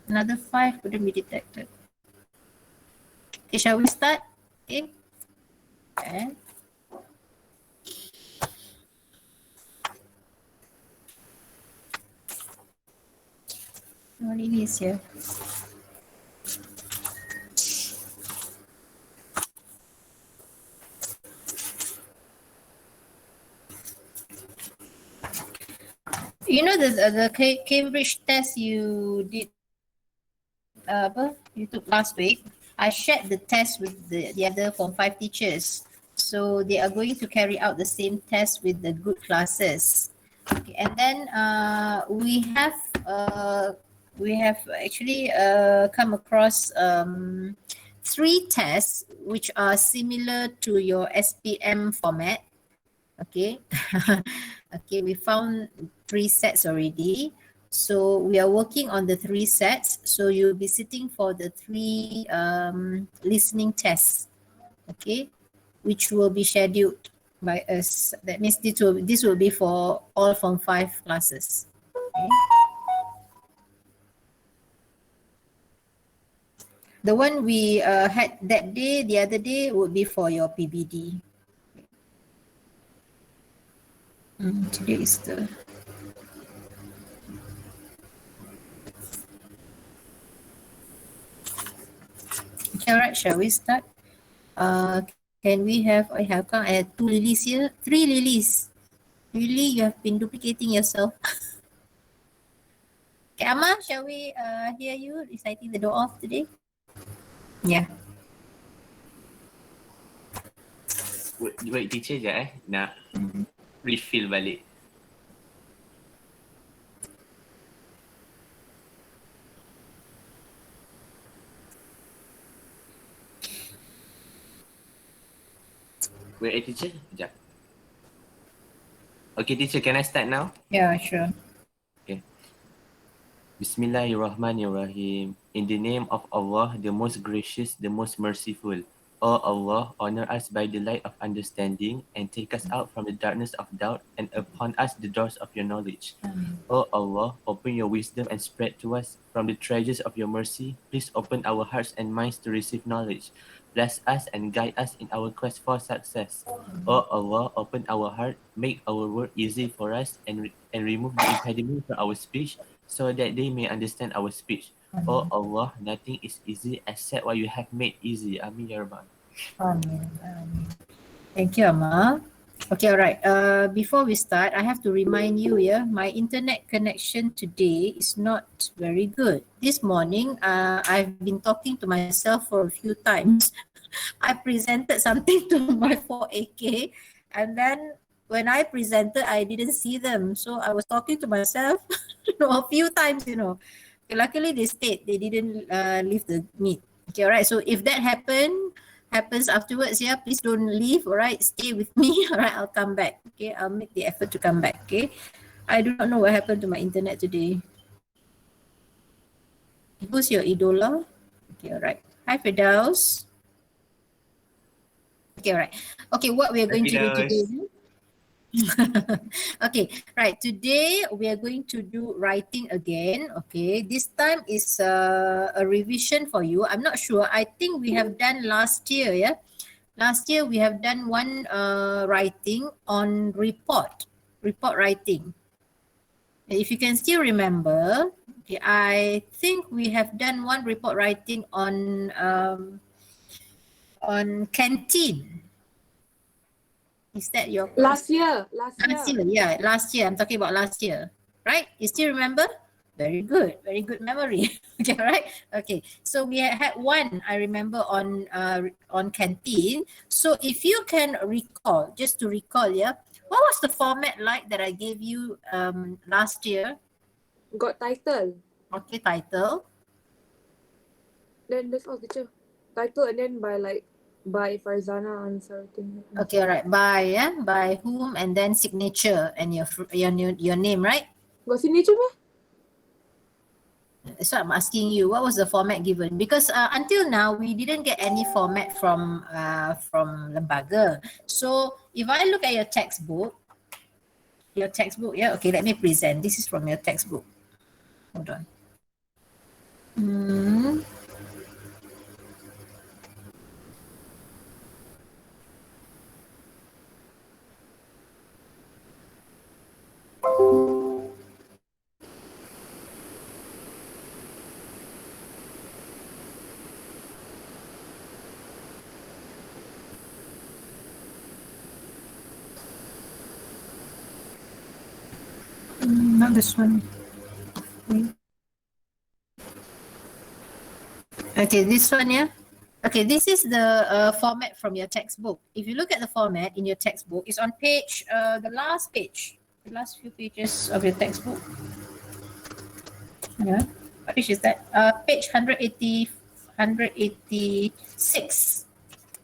Another 5 couldn't be detected. Okay, shall we start? Okay. Okay. What it is here? You know the Cambridge test you did, you took last week. I shared the test with the other Form 5 teachers. So they are going to carry out the same test with the good classes. Okay, and then we have actually come across 3 tests which are similar to your SPM format. Okay. Okay, we found 3 sets already. So we are working on the 3 sets. So you'll be sitting for the 3 listening tests. Okay, which will be scheduled by us. That means this will be for all Form 5 classes. Okay. The one we had that day, the other day, would be for your PBD. Today is the... Okay, all right, shall we start? Can we have, I have 2 lilies here, 3 lilies. Lily, you have been duplicating yourself. Okay, Amma, shall we hear you reciting the dua of today? Yeah. Wait teacher je nak refill balik. Wait teacher, sekejap. Okay teacher, can I start now? Yeah, sure. Okay. Bismillahirrahmanirrahim. In the name of Allah, the most gracious, the most merciful. O Allah, honor us by the light of understanding and take us out from the darkness of doubt and upon us the doors of your knowledge. O Allah, open your wisdom and spread to us from the treasures of your mercy. Please open our hearts and minds to receive knowledge. Bless us and guide us in our quest for success. O Allah, open our heart, make our word easy for us and remove the impediment from our speech so that they may understand our speech. Oh Allah, nothing is easy except what you have made easy. Amin ya Rabbal. Amin. Thank you, Amma. Okay, all right. Before we start, I have to remind you, my internet connection today is not very good. This morning, I've been talking to myself for a few times. I presented something to my 4AK, and then when I presented, I didn't see them. So I was talking to myself a few times, Okay, luckily they stayed. They didn't leave the meet. Okay, all right. So if that happens afterwards, please don't leave. All right, stay with me. All right, I'll come back. Okay, I'll make the effort to come back. Okay, I do not know what happened to my internet today. Who's your idola? Okay, all right. Hi, Firdaus. Okay, all right. Okay, what we are going to do today? Okay, right. Today we are going to do writing again. Okay, this time is a revision for you. I'm not sure. I think we have done last year. Yeah, last year we have done one writing on report writing. If you can still remember, okay, I think we have done one report writing on canteen. Is that your last year? Last year, yeah, last year. I'm talking about last year, right? You still remember? Very good memory. Okay, right? Okay, so we had one I remember on canteen. So if you can recall, just to recall, what was the format like that I gave you last year? Got title. Okay, title. Then that's all, teacher. Title and then by Farzana answer thing. Okay, all right. By whom, and then signature and your name, right? Got signature meh? So I'm asking you, what was the format given? Because until now we didn't get any format from Lembaga. So if I look at your textbook, okay, let me present. This is from your textbook. Hold on. Not this one. Okay, this one, yeah. Okay, this is the format from your textbook. If you look at the format in your textbook, it's on page, the last few pages of your textbook. Yeah, what page is that? Page 186.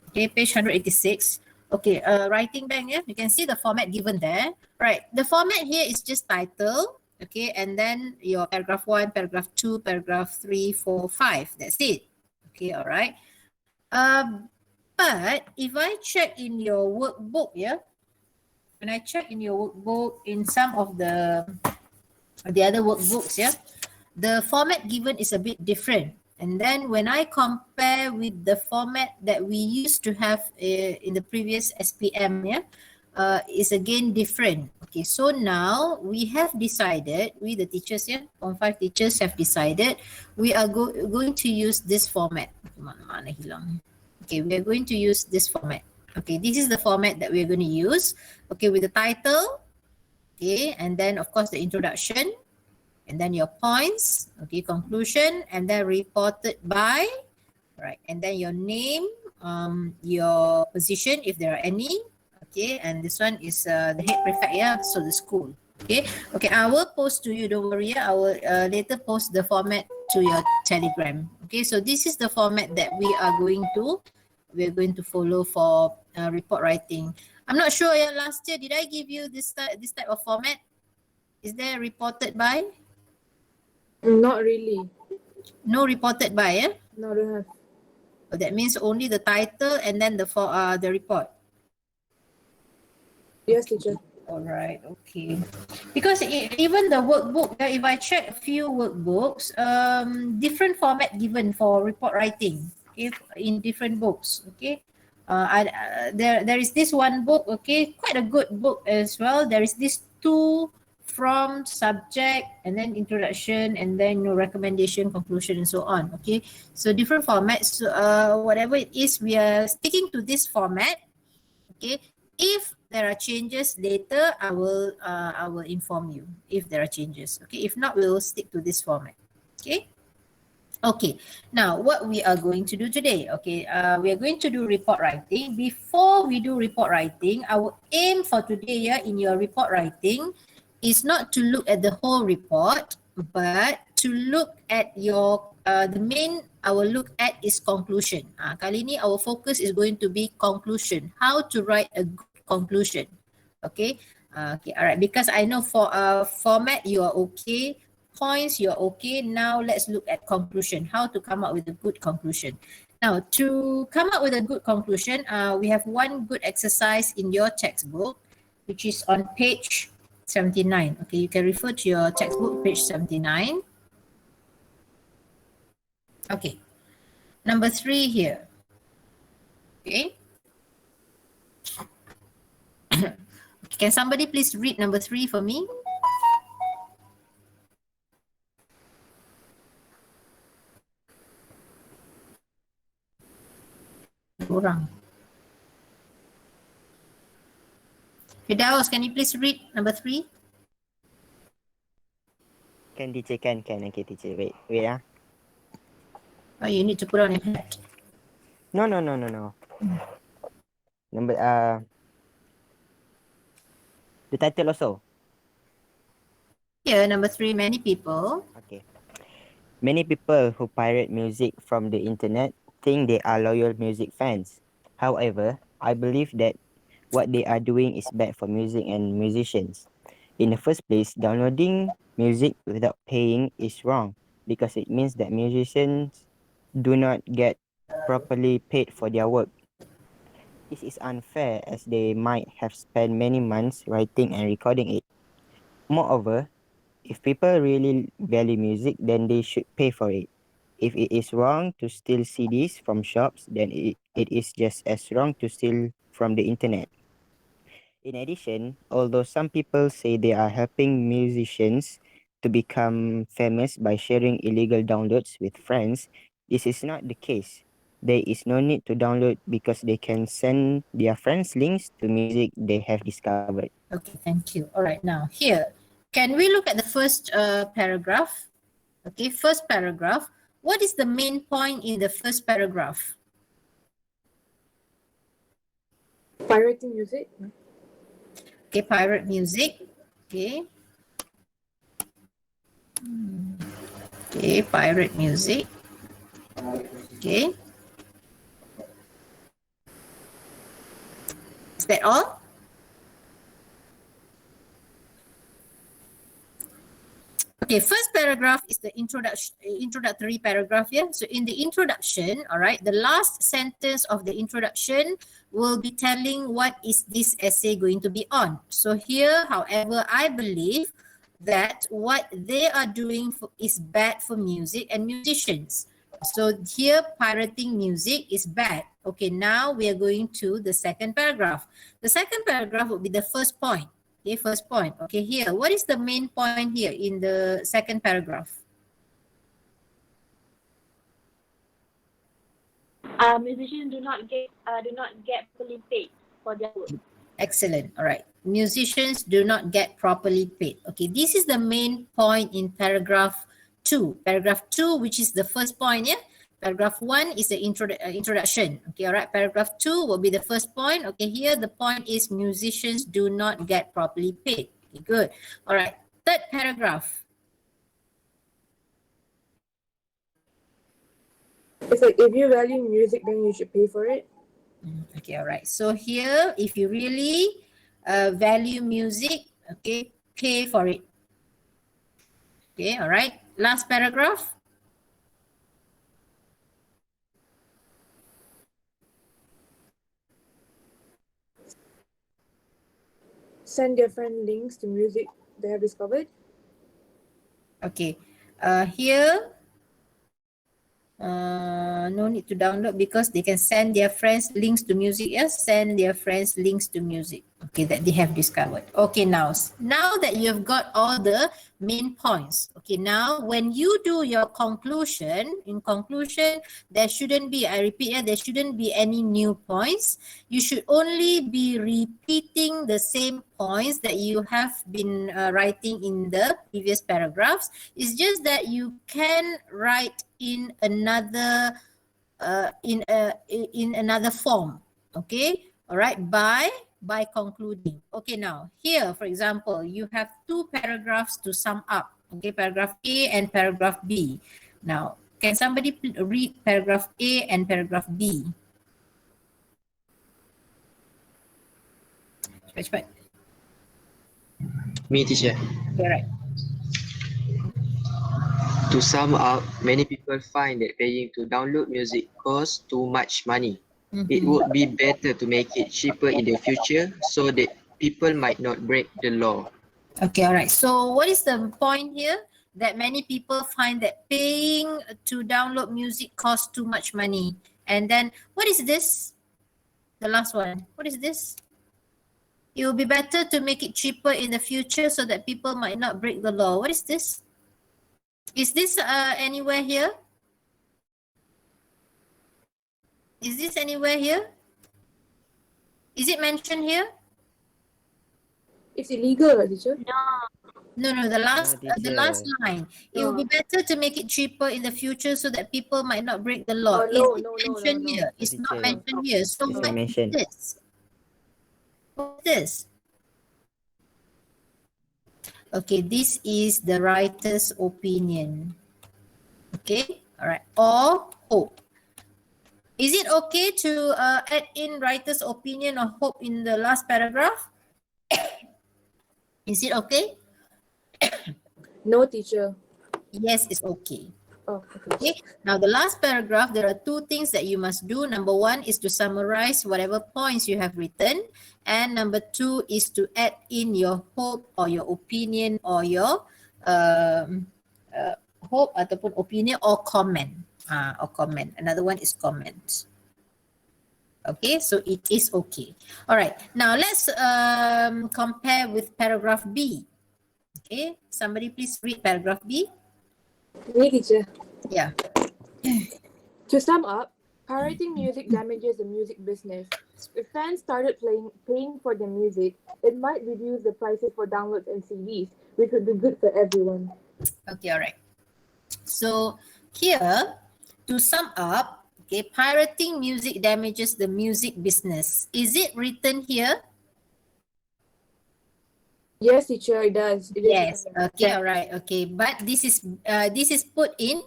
Okay, page 186. Okay, writing bank, yeah, you can see the format given there. Right, the format here is just title, okay, and then your paragraph 1, paragraph 2, paragraph 3, 4, 5. That's it. Okay, all right. But if I check in your workbook, yeah, when I check in your workbook, in some of the other workbooks, yeah, the format given is a bit different. And then when I compare with the format that we used to have in the previous SPM, yeah, is again different. Okay, so now we have decided, we the teachers, yeah, Form 5 teachers have decided, we are going to use this format. Mana hilang. Okay, we are going to use this format. Okay, this is the format that we are going to use. Okay, with the title, okay, and then of course the introduction, and then your points, okay, conclusion, and then reported by, right, and then your name, your position if there are any, okay, and this one is the head prefect, yeah, so the school. Okay, I will post to you, don't worry, I will later post the format to your Telegram. Okay, so this is the format that we're going to follow for report writing. I'm not sure, yeah, last year did I give you this type of format? Is there reported by? Not really. No reported by, yeah? No, don't have. Oh, that means only the title and then the report. Yes, teacher. All right, okay. Because even the workbook, if I check a few workbooks, different format given for report writing, okay, in different books, okay. There is this one book, okay, quite a good book as well. There is this two from subject and then introduction and then recommendation, conclusion, and so on. Okay, so different formats. Whatever it is, we are sticking to this format. Okay, if there are changes later, I will inform you if there are changes. Okay, if not, we will stick to this format. Okay. Okay, now what we are going to do today, okay, we are going to do report writing. Before we do report writing, our aim for today, yeah, in your report writing is not to look at the whole report, but to look at your, the main our look at is conclusion. Kali ni our focus is going to be conclusion, how to write a good conclusion. Okay, okay, all right, because I know for format you are okay, points you're okay. Now let's look at conclusion, how to come up with a good conclusion. Now to come up with a good conclusion, we have one good exercise in your textbook, which is on page 79. Okay, you can refer to your textbook, page 79. Okay, number 3 here. Okay. Can somebody please read number 3 for me? Kurang. Firdaus, can you please read number 3? Can teacher, can. Okay, teacher. Wait. Oh, you need to put on your hat. No. Number the title also. Here, number 3, many people. Okay. Many people who pirate music from the internet think they are loyal music fans. However, I believe that what they are doing is bad for music and musicians. In the first place, downloading music without paying is wrong because it means that musicians do not get properly paid for their work. This is unfair as they might have spent many months writing and recording it. Moreover, if people really value music, then they should pay for it. If it is wrong to steal CDs from shops, then it is just as wrong to steal from the internet. In addition, although some people say they are helping musicians to become famous by sharing illegal downloads with friends, this is not the case. There is no need to download because they can send their friends links to music they have discovered. Okay, thank you. All right, now here, can we look at the first paragraph? Okay, first paragraph. What is the main point in the first paragraph? Pirating music. Okay, pirate music. Okay. Okay, pirate music. Okay. Is that all? Okay, first paragraph is the introductory paragraph here. So in the introduction, all right, the last sentence of the introduction will be telling what is this essay going to be on. So here, however, I believe that what they are doing is bad for music and musicians. So here, pirating music is bad. Okay, now we are going to the second paragraph. The second paragraph will be the first point. Okay, first point. Okay, here, what is the main point here in the second paragraph? Musicians do not get properly paid for their work. Excellent. All right. Musicians do not get properly paid. Okay, this is the main point in paragraph 2. Paragraph 2, which is the first point, yeah? Paragraph 1 is the introduction. Okay, all right. Paragraph 2 will be the first point. Okay, here the point is musicians do not get properly paid. Okay, good. All right. Third paragraph. It's like if you value music, then you should pay for it. Okay, all right. So here, if you really value music, okay, pay for it. Okay, all right. Last paragraph. Send their friend links to music they have discovered. Okay, here, no need to download because they can send their friends links to music. Yes, send their friends links to music. Okay, that they have discovered. Okay, now that you have got all the main points. Okay, now when you do your conclusion, in conclusion, there shouldn't be, I repeat, there shouldn't be any new points. You should only be repeating the same points that you have been writing in the previous paragraphs. It's just that you can write in another in another form. Okay, all right, by concluding. Okay, now here, for example, you have 2 paragraphs to sum up. Okay, paragraph A and paragraph B. Now, can somebody read paragraph A and paragraph B? Cepat. Me, teacher. Okay, right. To sum up, many people find that paying to download music costs too much money. It would be better to make it cheaper in the future so that people might not break the law. Okay, all right. So what is the point here? That many people find that paying to download music costs too much money. And then what is this? The last one. What is this? It will be better to make it cheaper in the future so that people might not break the law. What is this? Is this anywhere here? Is this anywhere here? Is it mentioned here? It's illegal, teacher. No, the last teacher. line. It will be better to make it cheaper in the future so that people might not break the law. Oh, Is no, it no, mentioned no, no. here? It's not Teacher. mentioned here. So It's what not is mentioned. this? What is this? Okay, this is the writer's opinion. Okay, all right. Or hope. Is it okay to add in writer's opinion or hope in the last paragraph? Is it okay? No, teacher. Yes, it's okay. Oh, okay. Okay, now the last paragraph, there are 2 things that you must do. Number 1 is to summarize whatever points you have written. And number 2 is to add in your hope or your opinion or your hope ataupun opinion or comment. Or comment. Another one is comment. Okay, so it is okay. All right, now let's compare with paragraph B. Okay, somebody please read paragraph B. Me, teacher. Yeah. To sum up, pirating music damages the music business. If fans started paying for the music, it might reduce the prices for downloads and CDs, which would be good for everyone. Okay, all right. So here, to sum up, okay, pirating music damages the music business. Is it written here? Yes, teacher, it does. It is Yes. written Okay. there. All right. Okay. But this is put in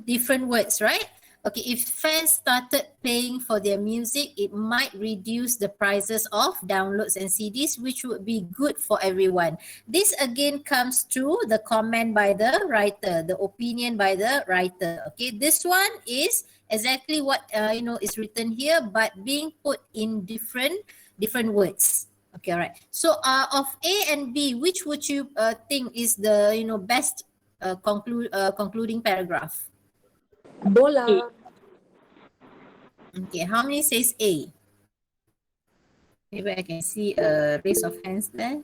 different words, right? Okay. If fans started paying for their music, it might reduce the prices of downloads and CDs, which would be good for everyone. This again comes through the comment by the writer, the opinion by the writer. Okay. This one is exactly what is written here, but being put in different words. Okay, all right. So of A and B, which would you think is the best concluding paragraph? Bola. Okay, how many says A? Maybe I can see a raise of hands there.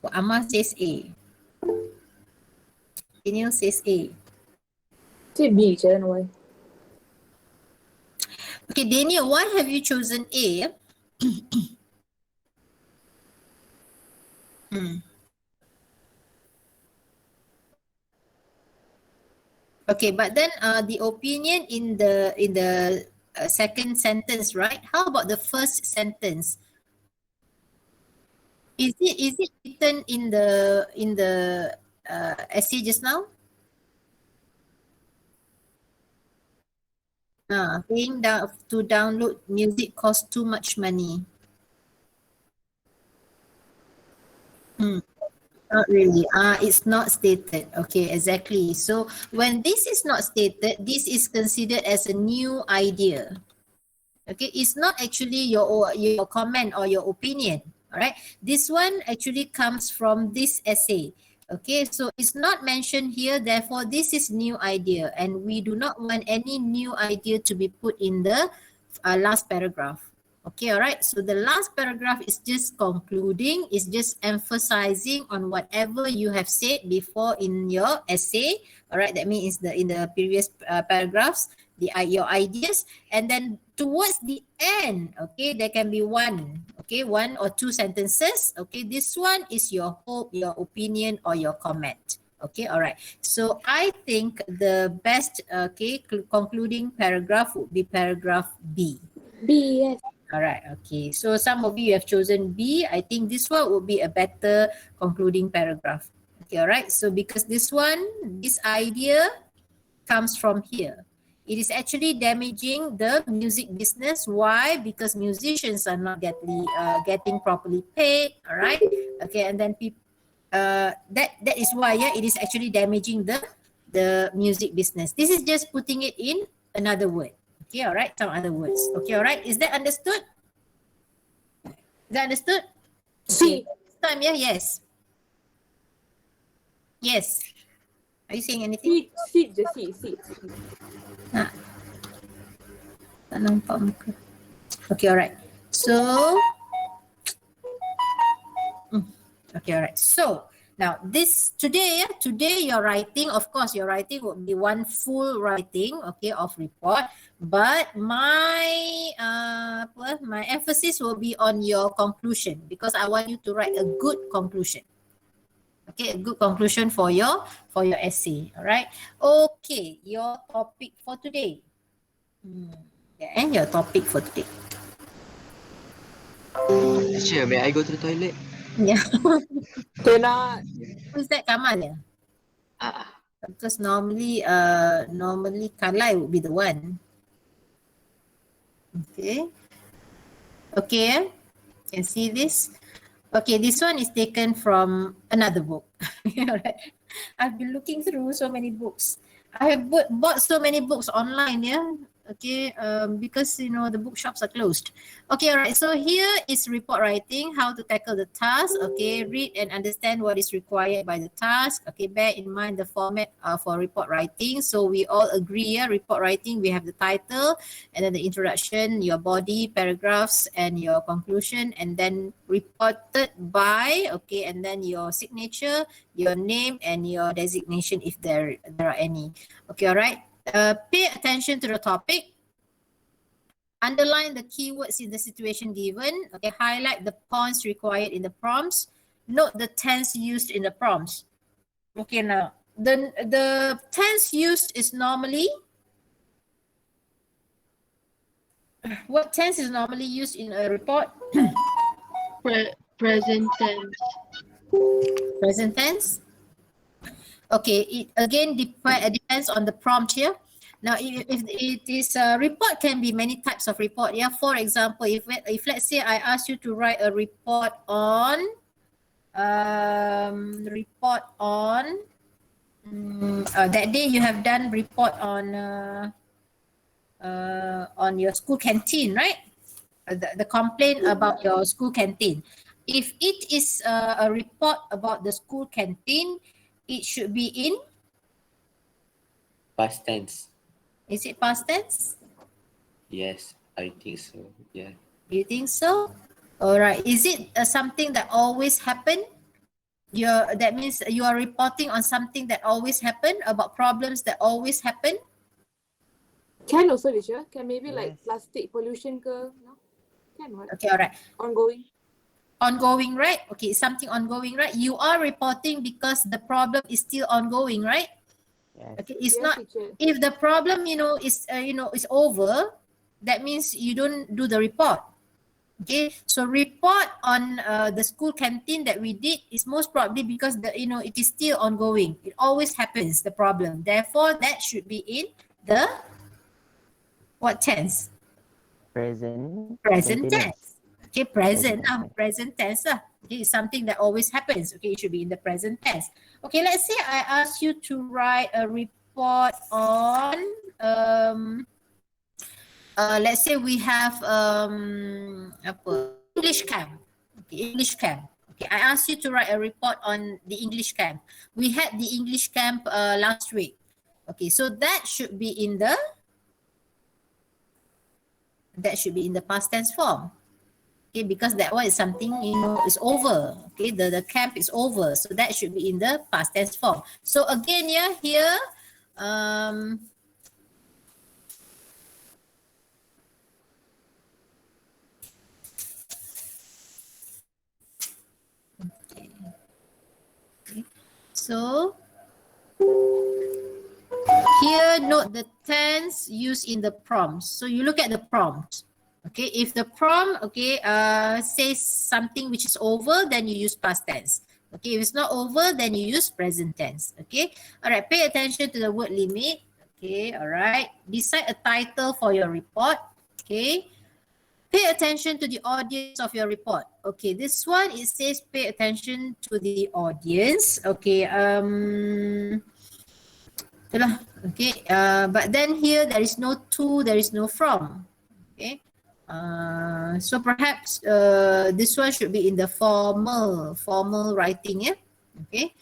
Oh, Amma says A. Daniel says A. Say B, teacher, I don't know why. Okay, Daniel, why have you chosen A? Okay, but then the opinion in the second sentence, right? How about the first sentence? Is it written in the essay just now? Paying to download music costs too much money. Not really. It's not stated. Okay, exactly. So when this is not stated, this is considered as a new idea. Okay, it's not actually your comment or your opinion. All right, this one actually comes from this essay. Okay, so it's not mentioned here, therefore this is new idea, and we do not want any new idea to be put in the last paragraph. Okay, all right, so the last paragraph is just concluding, is just emphasizing on whatever you have said before in your essay. All right, that means in the previous paragraphs, your ideas, and then towards the end, okay, there can be one or two sentences. Okay, this one is your hope, your opinion, or your comment. Okay, all right. So I think the best concluding paragraph would be paragraph B. B, yes. All right, okay. So some of you have chosen B. I think this one would be a better concluding paragraph. Okay, all right. So because this idea comes from here. It is actually damaging the music business. Why? Because musicians are not getting properly paid. All right. Okay, and then that is why it is actually damaging the music business. This is just putting it in another word. Okay, all right. Some other words. Okay, all right. Is that understood? Is that understood? C. Time, yeah, yes. Yes. Are you saying anything? C, just C. Tak nampak muka. Okay, alright. So, okay, alright. So, now today you're writing, of course, your writing would be one full writing, okay, of report. But my emphasis will be on your conclusion, because I want you to write a good conclusion. Okay, a good conclusion for your essay. All right. Okay, your topic for today. And your topic for today. Teacher, may I go to the toilet? Yeah. Cannot. Who's that, Kamal? Yeah? Because normally Kalai would be the one. Okay. Okay. Can see this. Okay, this one is taken from another book. Alright. I've been looking through so many books. I have bought so many books online, yeah. Okay, because the bookshops are closed. Okay, all right. So here is report writing, how to tackle the task. Okay, read and understand what is required by the task. Okay, bear in mind the format for report writing. So we all agree, yeah, report writing, we have the title, and then the introduction, your body, paragraphs, and your conclusion, and then reported by, okay, and then your signature, your name, and your designation if there are any. Okay, all right. Pay attention to the topic. Underline the keywords in the situation given. Okay, highlight the points required in the prompts. note the tense used in the prompts. Okay, now the tense used is normally, what tense is normally used in a report? Present tense. Present tense. Okay, it again depends on the prompt here. Now, if it is a report, can be many types of report. Yeah, for example, if let's say I ask you to write a report on that day you have done report on your school canteen, right? The complaint about your school canteen. If it is a report about the school canteen, it should be in, Past tense. is it past tense? Yes, I think so. Yeah. You think so? All right. Is it something that always happen? That means you are reporting on something that always happen, about problems that always happen. Can also, teacher. Can maybe like Yes. plastic pollution ke? No? Can what? Okay, all right. Ongoing. Ongoing, right? Okay, something ongoing, right? You are reporting because the problem is still ongoing, right? Yes. Okay, it's Yes, not, teacher. if the problem is over, that means you don't do the report. Okay, so report on the school canteen that we did is most probably because it is still ongoing. It always happens, the problem. Therefore, that should be in the what tense? Present. Present Continuous. tense. Okay, present Present. present tense lah. Okay, it's something that always happens. Okay, it should be in the present tense. Okay, let's say I ask you to write a report on let's say we have English camp. Okay, English camp. Okay, I asked you to write a report on the English camp. We had the English camp last week. Okay, so that should be in the past tense form. Okay, because that one is something is over. Okay, the camp is over, so that should be in the past tense form. So again, yeah, here so here note the tense used in the prompt. So you look at the prompt. Okay, if the prompt says something which is over, then you use past tense. Okay, if it's not over, then you use present tense. Okay, all right, pay attention to the word limit. Okay, all right, decide a title for your report. Okay, pay attention to the audience of your report. Okay, this one, it says pay attention to the audience. Okay, okay, but then here there is no to, there is no from. Okay, so perhaps this one should be in the formal writing. Yeah, okay.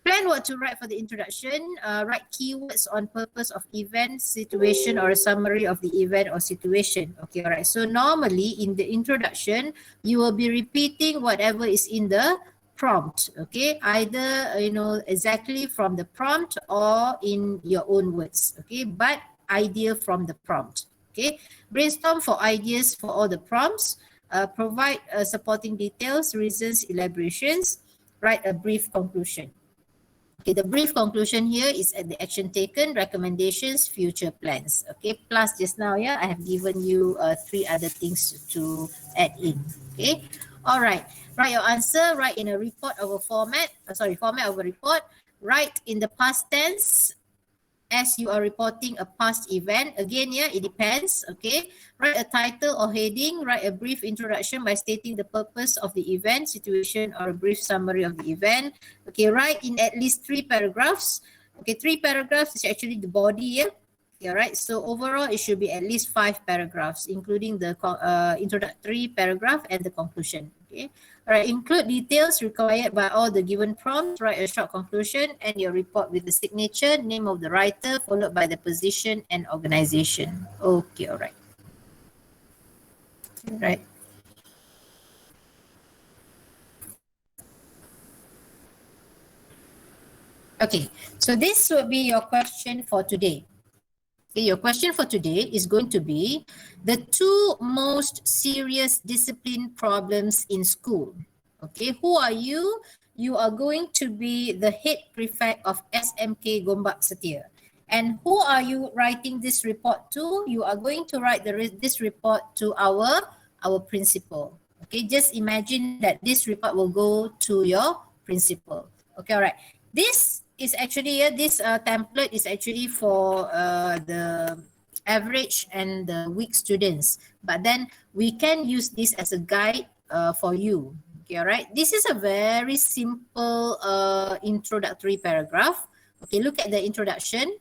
Plan what to write for the introduction. Write keywords on purpose of event, situation, or a summary of the event or situation. Okay, all right. So normally in the introduction, you will be repeating whatever is in the prompt. Okay, either exactly from the prompt or in your own words. Okay, but idea from the prompt. Okay, brainstorm for ideas for all the prompts. Provide supporting details, reasons, elaborations. Write a brief conclusion. Okay, the brief conclusion here is at the action taken, recommendations, future plans. Okay, plus just now, yeah, I have given you 3 other things to add in. Okay, all right. Write your answer. Write in a report of a format of a report. Write in the past tense as you are reporting a past event. Again, yeah, it depends. Okay, write a title or heading. Write a brief introduction by stating the purpose of the event, situation, or a brief summary of the event. Okay, write in at least 3 paragraphs. Okay, 3 paragraphs is actually the body. Yeah. Okay, all right. So overall, it should be at least 5 paragraphs, including the introductory paragraph and the conclusion. Okay. All right. Include details required by all the given prompts. Write a short conclusion and your report with the signature, name of the writer, followed by the position and organization. Okay. All right. All right. Okay. So this would be your question for today. Okay, your question for today is going to be the 2 most serious discipline problems in school. Okay, who are you? You are going to be the head prefect of SMK Gombak Setia. And who are you writing this report to? You are going to write this report to our principal. Okay, just imagine that this report will go to your principal. Okay, all right. This is actually this template is actually for the average and the weak students, but then we can use this as a guide for you. Okay, all right. This is a very simple introductory paragraph. Okay, look at the introduction.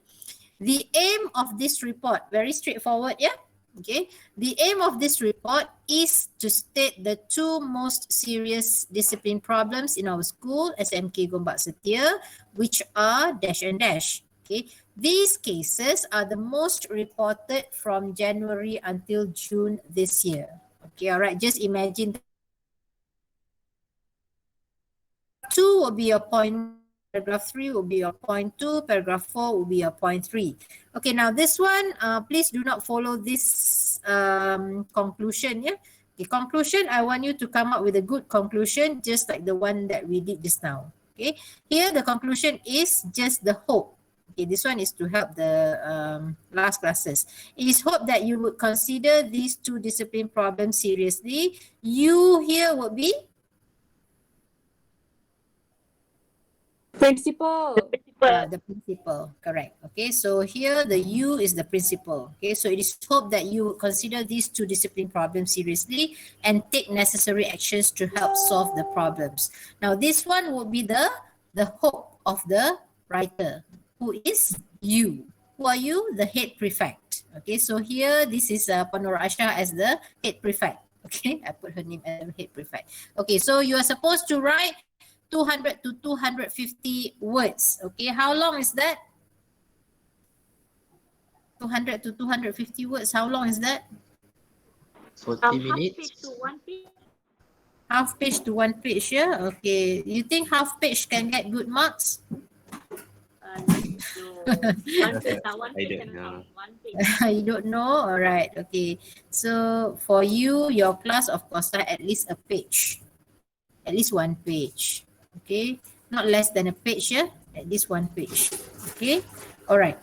The aim of this report, very straightforward, yeah? Okay, the aim of this report is to state the two most serious discipline problems in our school, SMK Gombak Setia, which are dash and dash. Okay, these cases are the most reported from January until June this year. Okay, all right, just imagine 2 will be your point, paragraph 3 will be your point 2, paragraph 4 will be your point 3. Okay, now this one, please do not follow this conclusion. Yeah, the conclusion, I want you to come up with a good conclusion, just like the one that we did just now. Okay, here the conclusion is just the hope. Okay, this one is to help the last classes. It is hope that you would consider these two discipline problems seriously. You here would be Principal. the principal, correct. Okay, so here the you is the principal. Okay, so it is hoped that you consider these two discipline problems seriously and take necessary actions to help solve the problems. Now this one would be the hope of the writer, who is you. Who are you? The head prefect. Okay, so here this is Panur Asha as the head prefect. Okay, I put her name as the head prefect. Okay, so you are supposed to write 200 to 250 words. Okay, how long is that? 200 to 250 words. How long is that? 40 Half minutes. page to 1 page. Half page to 1 page, yeah? Okay. You think half page can get good marks? No. One page, one I page don't and know. one page. You don't know? All right. Okay. So for you, your class, of course, at least a page. At least 1 page. Okay. Not less than a page, yeah? At least 1 page. Okay. All right.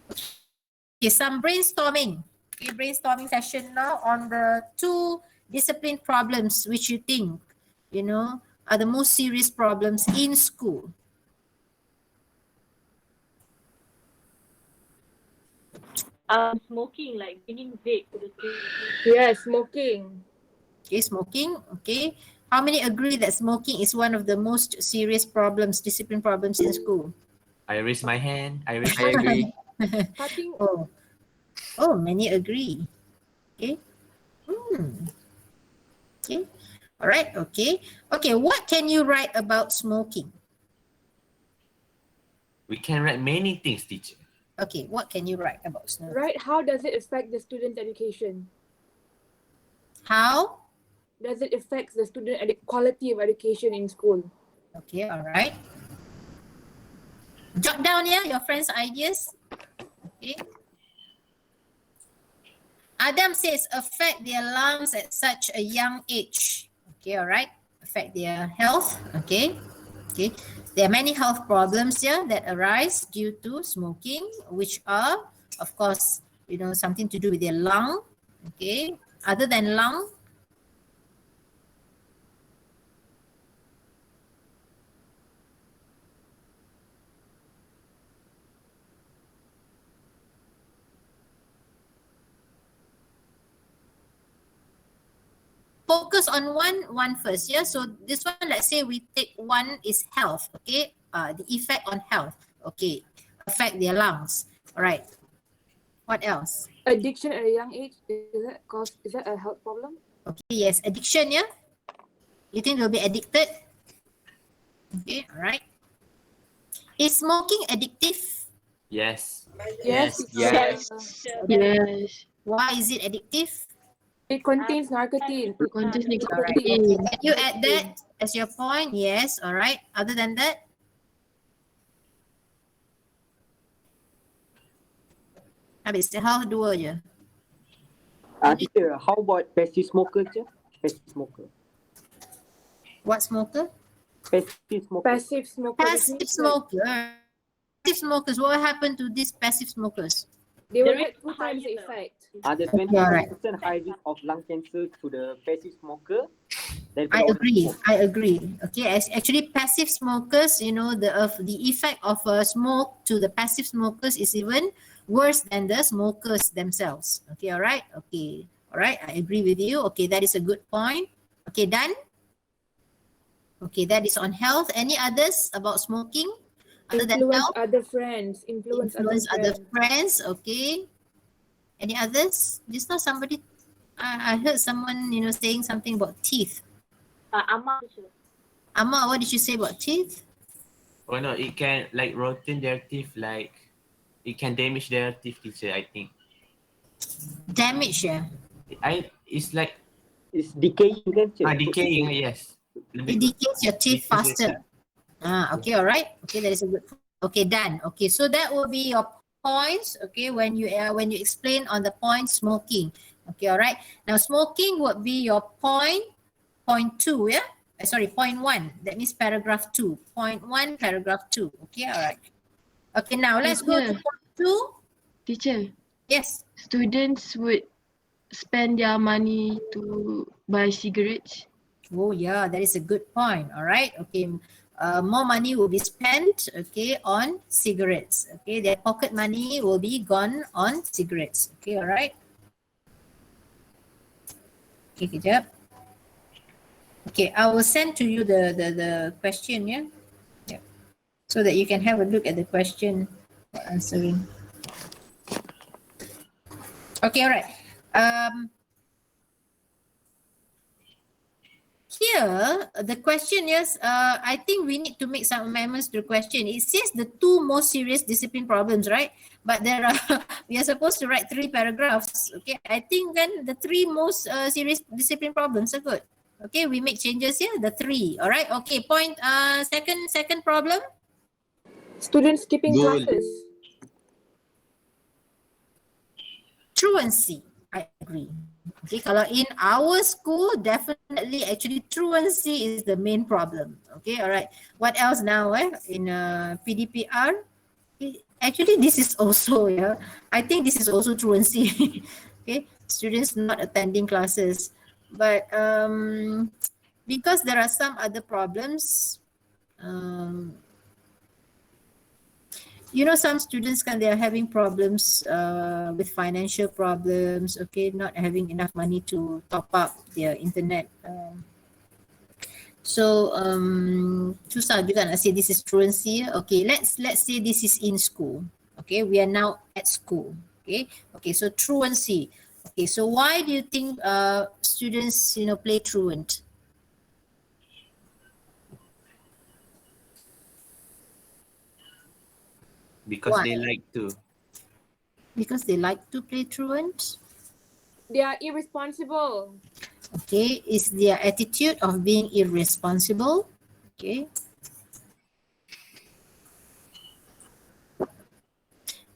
Okay, some brainstorming. Okay, brainstorming session now on the two discipline problems which you think, are the most serious problems in school. Smoking, like bringing vape to the school. Yeah, smoking. Okay, smoking. Okay. How many agree that smoking is one of the most serious problems, discipline problems in school? I raise my hand. I agree. Cutting. Oh, many agree. Okay. Okay. All right. Okay. Okay. What can you write about smoking? We can write many things, teacher. Okay. What can you write about smoking? Right, how does it affect the student education? How? Does it affect the student quality of education in school? Okay. All right. Jot down here your friends' ideas. Okay. Adam says affect their lungs at such a young age. Okay, all right. Affect their health. Okay. Okay. There are many health problems here that arise due to smoking, which are, of course, something to do with their lung. Okay. Other than lung, focus on one first. Yeah, so this one, let's say we take one is health. Okay, the effect on health. Okay, affect their lungs. All right. What else? Addiction at a young age, is that a health problem? Okay, yes, addiction. Yeah, you think they'll be addicted? Okay, all right. Is smoking addictive? Yes. Yes. Yes. Yes. Why is it addictive? It contains nicotine. It contains All right. nicotine. Can you add that as your point? Yes. All right. Other than that? Habis how dua je. Teacher, how about passive smoker je? Passive smoker. What smoker? Passive smoker. Passive smoker. which Passive means like smoker. Passive smokers. What happened to these passive smokers? they will There get is 2 times the higher. effect. The Okay, alright. 20% high risk of lung cancer to the passive smoker. than I orang agree. smoke. I agree. Okay, actually, passive smokers, you know, the effect of smoke to the passive smokers is even worse than the smokers themselves. Okay, all right. Okay, all right. I agree with you. Okay, that is a good point. Okay, done. Okay, that is on health. Any others about smoking other than Influence health? other friends. Influence Influence other other friends. friends. Okay. Any others? Just now somebody, I heard someone, you know, saying something about teeth. Amma teacher. Amma, what did you say about teeth? Oh no, it can like rotten their teeth, like it can damage their teeth, teacher, I think. Damage, yeah. It's like It's decaying kan? Cik? decaying, yes. It decays your teeth Decays your faster. Okay, all right. Okay, that is a good. Okay, done. Okay, so that will be your points. Okay, when you explain on the point smoking. Okay, all right. Now smoking would be your point 2, yeah. Sorry, point 1. That means paragraph 2. Point 1, paragraph 2. Okay, all right. Okay, now let's go to Teacher. point 2. Teacher, Yes. students would spend their money to buy cigarettes. Oh yeah, that is a good point. All right. Okay. More money will be spent, okay, on cigarettes. Okay, their pocket money will be gone on cigarettes. Okay, all right. Okay, kejap. Okay, I will send to you the question, yeah? Yeah. So that you can have a look at the question for answering. Okay, all right. Here, the question is, I think we need to make some amendments to the question. It says the 2 most serious discipline problems, right? But there are, we are supposed to write 3 paragraphs. Okay, I think then the 3 most serious discipline problems are good. Okay, we make changes here, the 3. All right, okay, point, second problem. Students skipping Goal. classes. Truancy, I agree. Okay, kalau in our school, definitely actually truancy is the main problem. Okay, all right. What else now? In PDPR, actually this is also, yeah. I think this is also truancy. Okay, students not attending classes, but because there are some other problems. You know, some students they are having problems with financial problems, okay, not having enough money to top up their internet. So susah juga nak say this is truancy. Okay, let's say this is in school. Okay, we are now at school. Okay, so truancy. Okay, so why do you think students, you know, play truant? because Why? they like to. Because they like to play truant? They are irresponsible. Okay, is their attitude of being irresponsible. Okay.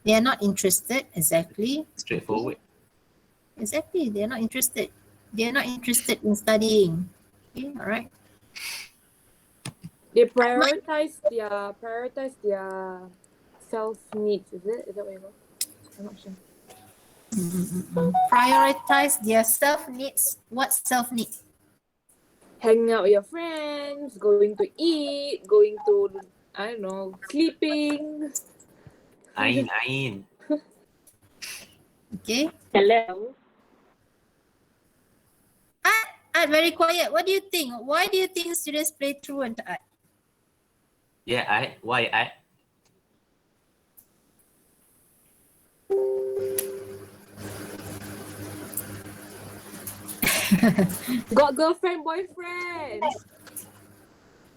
They are not interested, exactly. Straightforward. Exactly, they are not interested. They are not interested in studying. Okay, all right. They prioritize their self needs. Is that what you call? I'm not sure. Prioritize their self needs. What self need? Hanging out with your friends, going to eat, going to, I don't know, sleeping. Ain. Okay. Hello. Art, very quiet. What do you think? Why do you think students play truant, Art? Yeah, why I? Got girlfriend, boyfriend.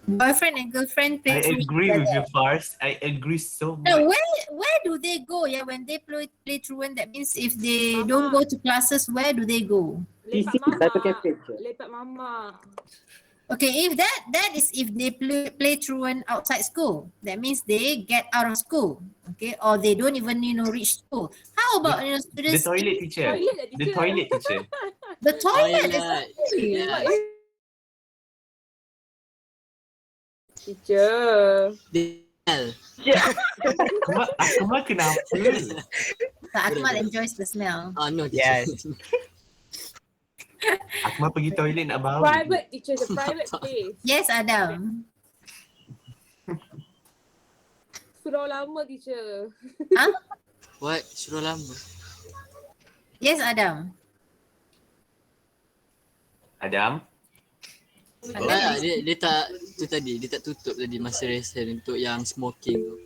Boyfriend and girlfriend play I truant agree with together. you, Fars. I agree so much. Now, where do they go? Yeah, when they play truant, that means if they don't go to classes, where do they go? Lepak TC Cyber mama. Cafe. Cik. Lepak mama. Okay, if that is if they play truant outside school, that means they get out of school, okay, or they don't even reach school. How about The students? toilet teacher. Toilet, The teacher. toilet teacher. The toilet. Toilet. Exactly. Yes. Teacher. Akmal kenapa? Tak, Akmal enjoys the smell. No, Yes. Akmal pergi toilet nak bau. Private teacher, the private place. Yes, Adam. Surau lama teacher. Huh? What? Surau lama. Yes, Adam. Adam? Dia tak tu tadi, dia tak tutup tadi masa rehearsal untuk yang smoking tu.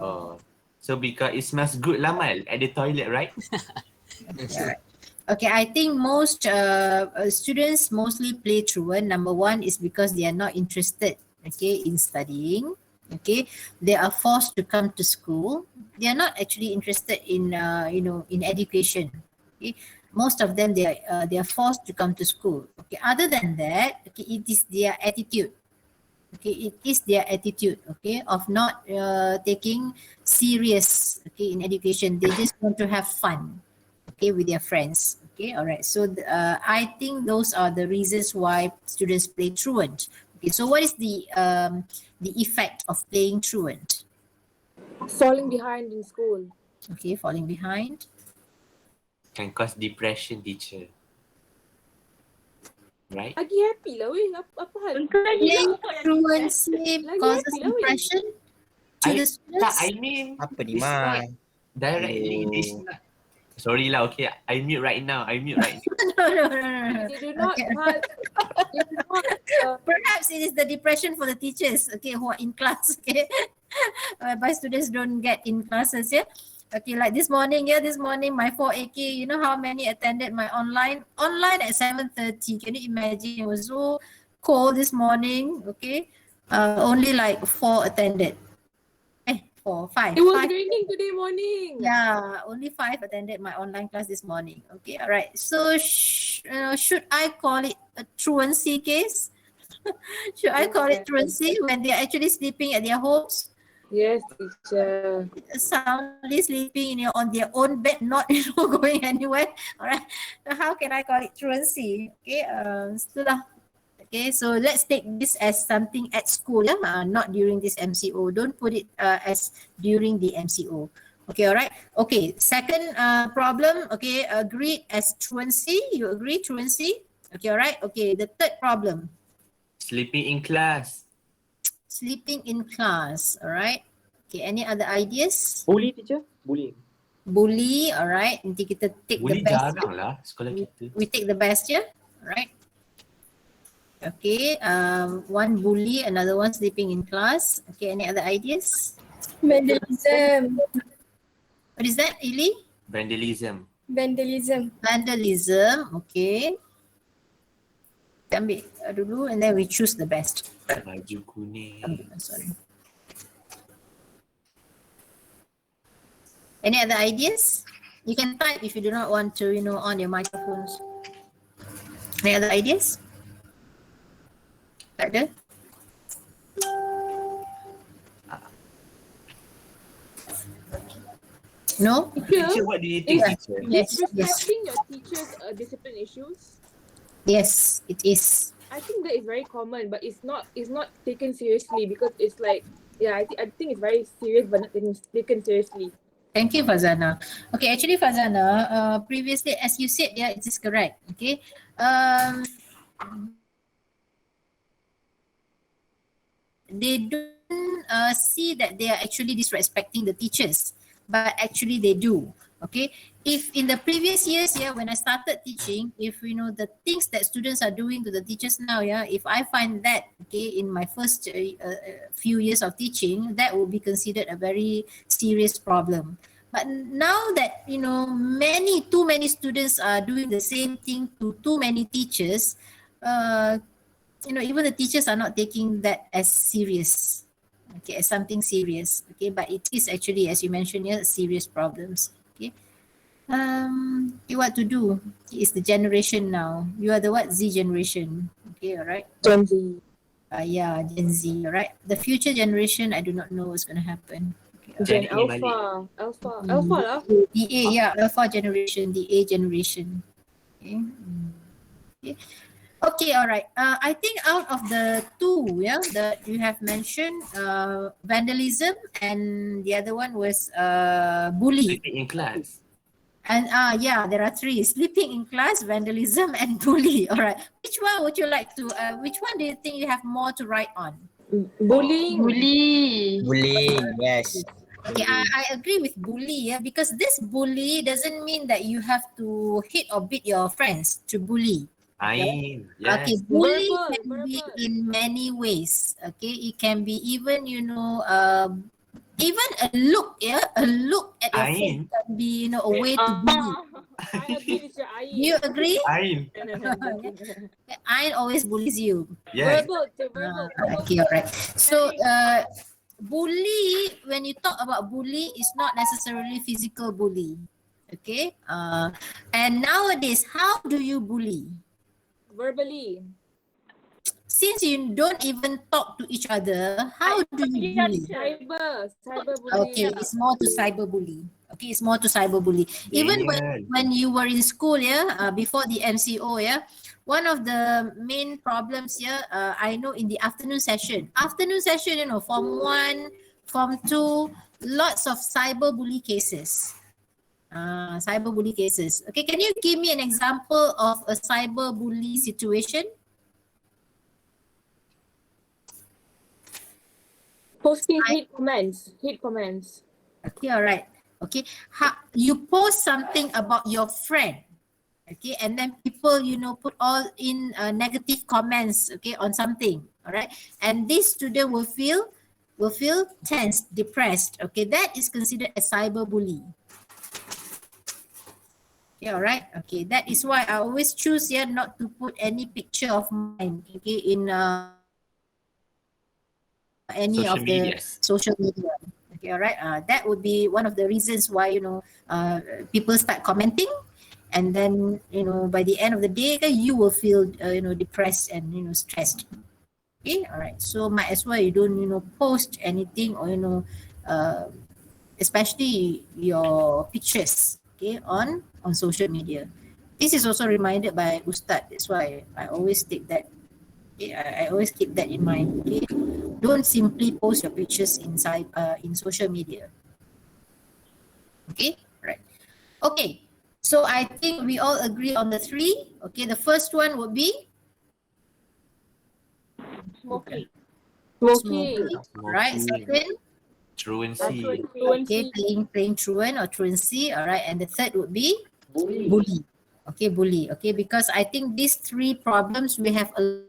Oh. So because it smells good lah Mal at the toilet, right? Okay, I think most students mostly play truant. Number one is because they are not interested, okay, in studying. Okay, they are forced to come to school. They are not actually interested in, in education. Okay, most of them they are forced to come to school. Okay, other than that, okay, it is their attitude. Okay, it is their attitude. Okay, of not taking serious. Okay, in education, they just want to have fun. Okay, with their friends. Okay, all right. So I think those are the reasons why students play truant. Okay, so what is the effect of playing truant? Falling behind in school. Okay, falling behind. Can cause depression, teacher. Right? Lagi happy lah weh. Apa hal? Playing truancy Lagi causes happy lah weh. depression to the students. I mean, Apa ni, it's Mal? not directly, it's not. Sorry lah, okay. I mute right now. No. They do not Okay. have. They do not. Perhaps it is the depression for the teachers, okay, who are in class, okay. By students don't get in classes, yeah. Okay, like this morning, my 4AK, you know how many attended my online at 7:30. Can you imagine? It was so cold this morning, okay. Only like 4 attended. 5. It was 5. raining today morning. Yeah, only 5 attended my online class this morning. Okay, all right. So, should I call it a truancy case? Should I call it truancy when they are actually sleeping at their homes? Yes, teacher. Soundly sleeping on their own bed, not going anywhere. All right. So how can I call it truancy? Okay. Itulah. Okay, so let's take this as something at school, not during this MCO. Don't put it as during the MCO. Okay, all right. Okay, second problem, okay, agreed as truancy. You agree, truancy? Okay, all right. Okay, the third problem. Sleeping in class. Sleeping in class, all right. Okay, any other ideas? Bully teacher? Bullying. Bully, all right. Nanti kita take Bully the best. jarang lah sekolah kita. We take the best, yeah? All right. Okay, one bully, another one sleeping in class. Okay, any other ideas? Vandalism. What is that, Ili? Vandalism. Vandalism. Vandalism, okay. Kita ambil dulu and then we choose the best. Baju kuning. Sorry. Any other ideas? You can type if you do not want to, on your microphones. Any other ideas? Tak ada? No? Teacher, what do you think, teacher? Yes, yes. Disrespecting your teachers discipline issues. Yes, it is. I think that is very common, but it's not taken seriously because it's like, yeah, I think it's very serious but not taken seriously. Thank you, Fazana. Okay, actually, Fazana, previously, as you said, yeah, it is correct. Okay. They don't see that they are actually disrespecting the teachers, but actually they do. Okay, if in the previous years, yeah, when I started teaching, if the things that students are doing to the teachers now, yeah, if I find that, okay, in my first few years of teaching, that will be considered a very serious problem. But now that too many students are doing the same thing to too many teachers, even the teachers are not taking that as serious, okay, as something serious, okay, but it is actually, as you mentioned here, serious problems, okay. Okay, what to do? It's the generation now. You are the what? Z generation, okay, all right. Gen Z. Yeah, Gen Z, all right. The future generation, I do not know what's going to happen. Gen Gen A Alpha lah. The A, yeah, Alpha generation, the A generation. Okay. Okay. Okay, all right. I think out of the two, that you have mentioned, vandalism and the other one was bully. Sleeping in class. And there are three: sleeping in class, vandalism, and bully. All right. Which one would you like to? Which one do you think you have more to write on? Bullying. Bully. Bullying, yes. Okay, I agree with bully, because this bully doesn't mean that you have to hit or beat your friends to bully. Ain. Okay, Yes. bully Verbal, can be verbal. in many ways. Okay, it can be even, even a look, a look at your face Ain. can be, a way to bully. I agree with your Do you Ain. agree? Ain. I always bullies you. Yes. Verbal, to verbal. Okay, all right. So, bully, when you talk about bully, it's not necessarily physical bully. Okay. And nowadays, how do you bully? Verbally. Since you don't even talk to each other, how do you bully? Cyberbullying. Okay, it's more to cyberbully. Okay, it's more to cyberbully. Even when you were in school, before the MCO, one of the main problems here, I know in the afternoon session, Form 1, Form 2, lots of cyberbully cases. Cyberbully cases. Okay, can you give me an example of a cyberbully situation? Posting hate comments. Okay, all right. Okay, you post something about your friend, okay, and then people, put all in negative comments, okay, on something, all right, and this student will feel tense, depressed. Okay, that is considered a cyberbully. Okay, all right. Okay, that is why I always choose here not to put any picture of mine, okay, in any Social of the medias. social media. Okay, all right. That would be one of the reasons why people start commenting, and then by the end of the day, you will feel depressed and stressed. Okay, all right. So might as well you don't post anything, or especially your pictures, okay, on social media. This is also reminded by Ustad. That's why I always take that. Okay, I always keep that in mind. Okay, don't simply post your pictures inside in social media. Okay, right. Okay, so I think we all agree on the three. Okay, the first one would be Smoking. Right. Second, Truancy. okay, playing truant or truancy. All right, and the third would be bully. Okay, bully. Okay, because I think these three problems we have a.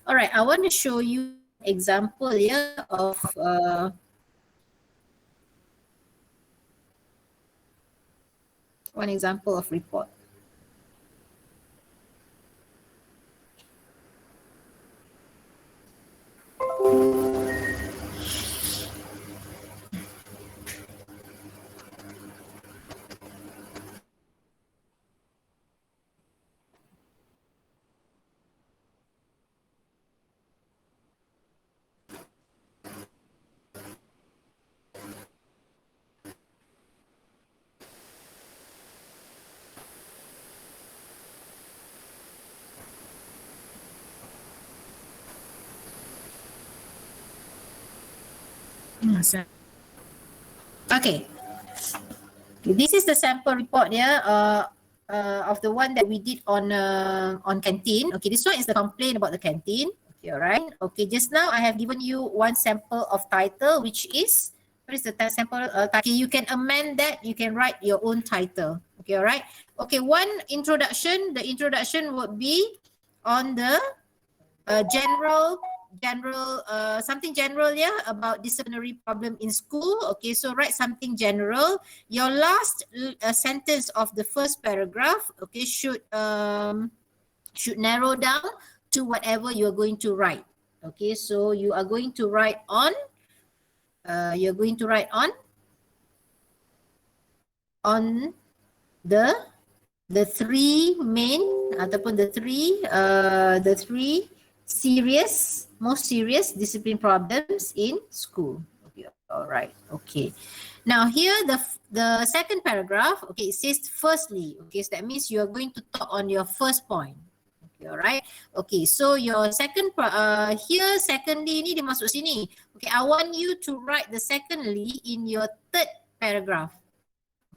All right, I want to show you example here of one example of report. Okay. This is the sample report here of the one that we did on canteen. Okay, this one is the complaint about the canteen. Okay, all right. Okay, just now I have given you one sample of title, which is, what is the sample title? You can amend that. You can write your own title. Okay, all right. Okay, one introduction. The introduction would be on the general something general about disciplinary problem in school. Okay, so write something general. Your last sentence of the first paragraph, okay, should narrow down to whatever you're going to write. Okay, so you are going to write on the three main ataupun the three most serious discipline problems in school. Yeah, all right. Okay. Now here the second paragraph. Okay, it says firstly. Okay, so that means you are going to talk on your first point. Okay, all right. Okay, so your here secondly ni dia masuk sini. Okay, I want you to write the secondly in your third paragraph.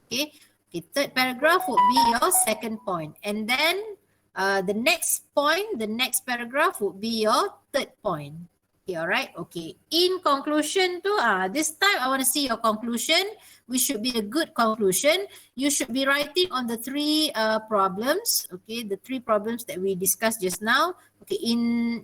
Okay. Okay, third paragraph would be your second point, and then the next point, the next paragraph would be your third point. Okay, all right. Okay. In conclusion tu, this time I want to see your conclusion. Which should be a good conclusion. You should be writing on the three problems. Okay, the three problems that we discussed just now. Okay,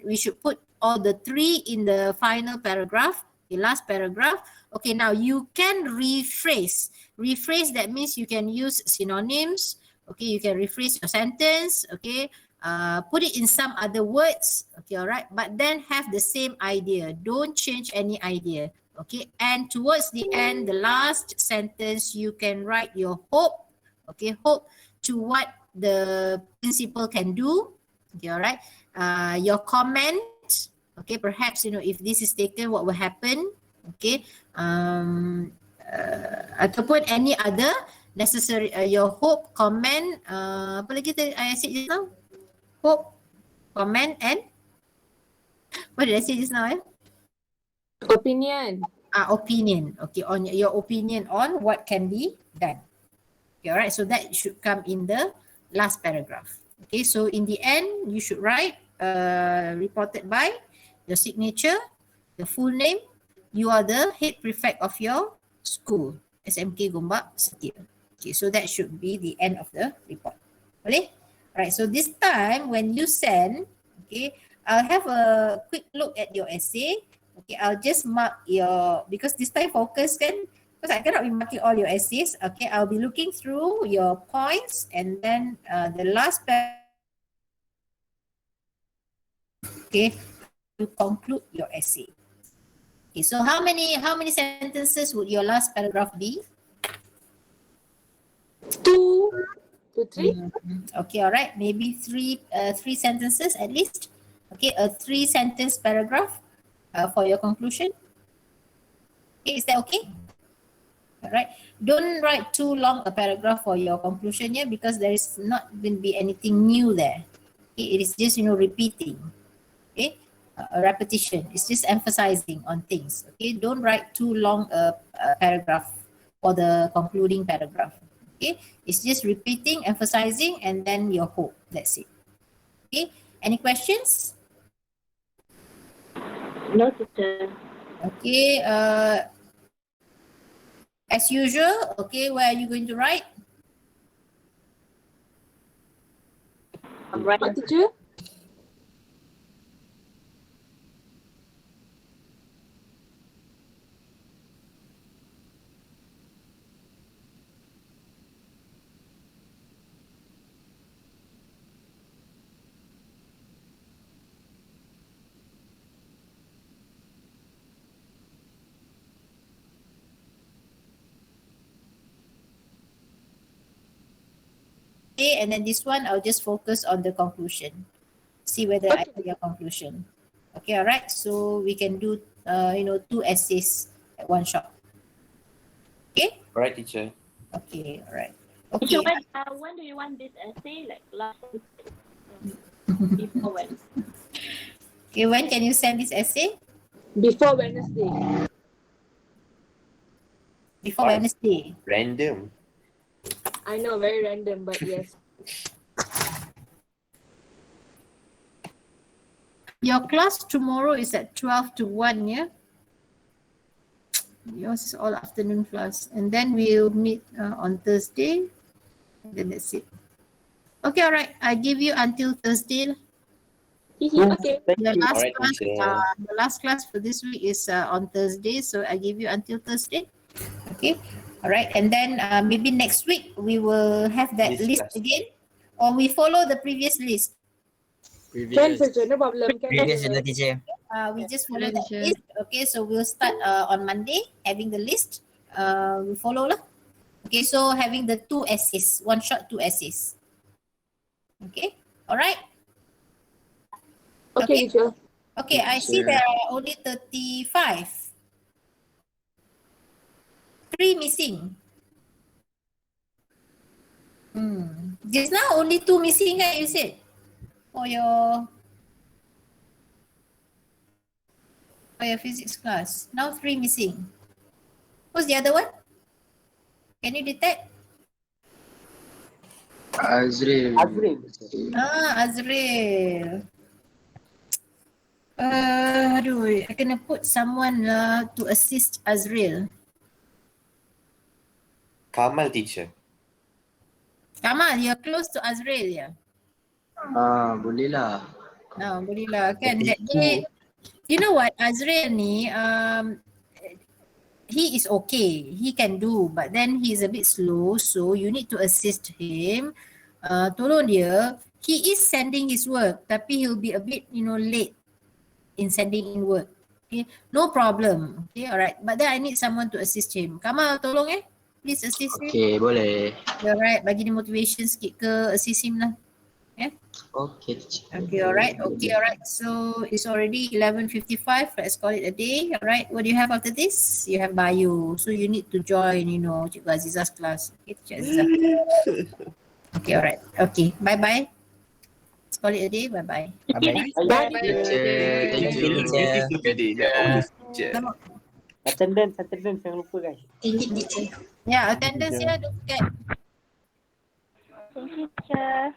we should put all the three in the final paragraph, the last paragraph. Okay, now you can rephrase. Rephrase, that means you can use synonyms. Okay, you can rephrase your sentence. Okay. Put it in some other words, okay, all right, but then have the same idea. Don't change any idea, okay. And towards the end, the last sentence, you can write your hope, okay, hope to what the principal can do, okay, all right. Your comment, okay, perhaps, if this is taken, what will happen, okay. Ataupun any other necessary, your hope, comment, apa lagi I said just now? Hope, comment, and what did I say just now? Opinion. Opinion. Okay, on your opinion on what can be done. Okay, all right. So that should come in the last paragraph. Okay, so in the end, you should write reported by your signature, the full name. You are the head prefect of your school, SMK Gombak Setia. Okay, so that should be the end of the report. Boleh? Right, so this time when you send, okay, I'll have a quick look at your essay. Okay, I'll just mark because this time focus kan, because I cannot be marking all your essays. Okay, I'll be looking through your points and then the last okay, to conclude your essay. Okay, so how many sentences would your last paragraph be? 2 to 3. Okay, all right. Maybe three sentences at least. Okay, a 3-sentence paragraph for your conclusion. Okay, is that okay? All right. Don't write too long a paragraph for your conclusion here because there is not going to be anything new there. Okay, it is just repeating. Okay, a repetition. It's just emphasizing on things. Okay, don't write too long a paragraph for the concluding paragraph. Okay, it's just repeating, emphasizing, and then your hope. That's it. Okay, any questions? No, teacher. Okay, as usual, okay, where are you going to write? I'm right. What, teacher? Okay, and then this one, I'll just focus on the conclusion. See whether I have your conclusion. Okay, all right. So we can do, 2 essays at one shot. Okay. All right, teacher. Okay, all right. Teacher, Okay. when do you want this essay? Like last week? Before when? Okay, when can you send this essay? Before Wednesday. Before Wednesday. Random. I know, very random, but yes. Your class tomorrow is at 12 to 1, yeah? Yours is all afternoon class. And then we'll meet on Thursday. And then that's it. Okay, all right. I give you until Thursday. Okay. The last Alright, class, teacher. the last class for this week is on Thursday. So I give you until Thursday. Okay. All right. And then maybe next week we will have that This list class. again. Or we follow the previous list. Can, teacher, no problem. Can, Previous teacher. teacher. We just follow Hello, that teacher. list. Okay, so we'll start on Monday having the list. We follow lah. Okay, so having the 2 essays, 1 shot, 2 essays. Okay, all right. Okay, teacher. Okay, I see there are only 35. 3 missing. Just now only 2 missing kan you said? For your physics class. Now 3 missing. Who's the other one? Can you detect? Azril. Azril. Aduh, I kena put someone to assist Azril. Kamal teacher. Kamal, you're close to Azril, ya? Boleh lah. Boleh lah kan. That day, you know what, Azril ni, he is okay. He can do, but then he is a bit slow, so you need to assist him. Tolong dia. He is sending his work, tapi he'll be a bit, late in sending in work. Okay, no problem. Okay, alright. But then I need someone to assist him. Kamal, tolong please assist him. Okay, boleh. Alright, bagi dia motivation sikit ke, assist him lah. Yeah. Okay, teacher. Okay, alright. So it's already 11:55. Let's call it a day. Alright. What do you have after this? You have bio. So you need to join, Cikgu Aziza's class. Okay, Cikgu Azizah. Okay, alright. Okay, bye-bye. Let's call it a day. Bye-bye. Bye-bye. Thank you, teacher. Attendance jangan lupa guys. Yeah, attendance ya, don't forget. Thank you, teacher.